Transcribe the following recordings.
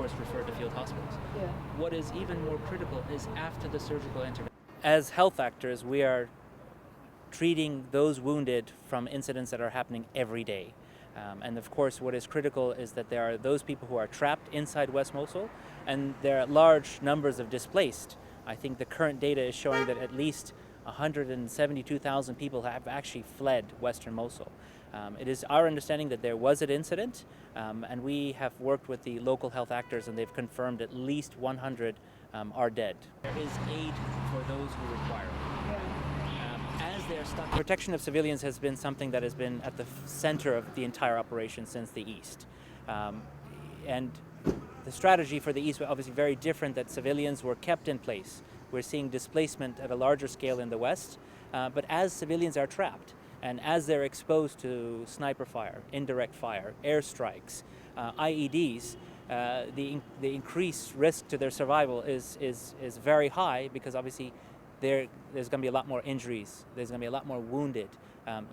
course, referred to field hospitals. Yeah. What is even more critical is after the surgical intervention. As health actors, we are treating those wounded from incidents that are happening every day. And of course, what is critical is that there are those people who are trapped inside West Mosul, and there are large numbers of displaced. I think the current data is showing that at least 172,000 people have actually fled Western Mosul. It is our understanding that there was an incident, and we have worked with the local health actors, and they've confirmed at least 100 are dead. There is aid for those who require it. As they are stuck, protection of civilians has been something that has been at the center of the entire operation since the East. And the strategy for the East was obviously very different, that civilians were kept in place. We're seeing displacement at a larger scale in the West, but as civilians are trapped, and as they're exposed to sniper fire, indirect fire, airstrikes, IEDs, the increased risk to their survival is very high, because obviously there's going to be a lot more injuries, there's going to be a lot more wounded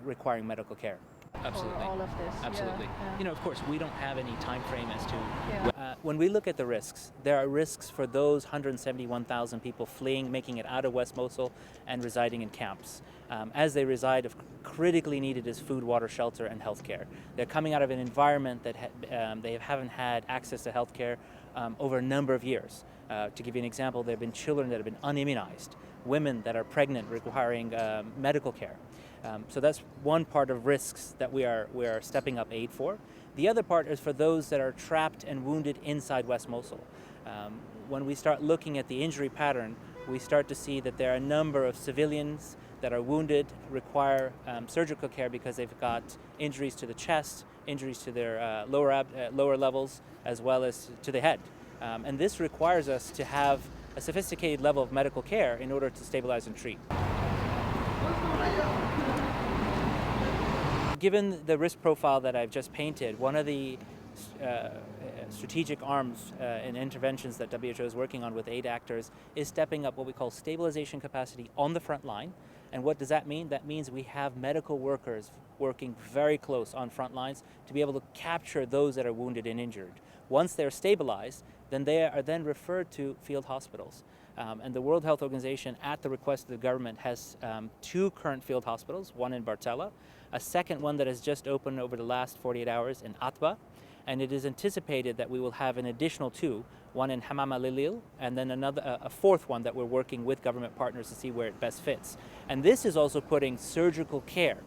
requiring medical care. Absolutely. For all of this. Absolutely. Yeah. You know, of course, we don't have any time frame as to... Yeah. When we look at the risks, there are risks for those 171,000 people fleeing, making it out of West Mosul and residing in camps. As they reside, critically needed is food, water, shelter, and healthcare. They're coming out of an environment that they haven't had access to healthcare over a number of years. To give you an example, there have been children that have been unimmunized, women that are pregnant requiring medical care. So that's one part of risks that we are stepping up aid for. The other part is for those that are trapped and wounded inside West Mosul. When we start looking at the injury pattern, we start to see that there are a number of civilians that are wounded, require surgical care because they've got injuries to the chest, injuries to their lower levels, as well as to the head. And this requires us to have a sophisticated level of medical care in order to stabilize and treat. Given the risk profile that I've just painted, one of the strategic arms and interventions that WHO is working on with aid actors is stepping up what we call stabilization capacity on the front line. And what does that mean? That means we have medical workers working very close on front lines to be able to capture those that are wounded and injured. Once they're stabilized, then they are then referred to field hospitals. And the World Health Organization, at the request of the government, has 2 current field hospitals, one in Bartella, a second one that has just opened over the last 48 hours in Atba, and it is anticipated that we will have an additional 2, one in Hammam al-Lil, and then a fourth one that we're working with government partners to see where it best fits. And this is also putting surgical care.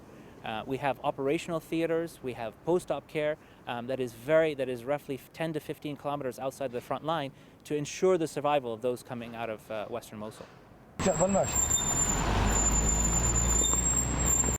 We have operational theaters, we have post-op care that is roughly 10 to 15 kilometers outside the front line to ensure the survival of those coming out of Western Mosul.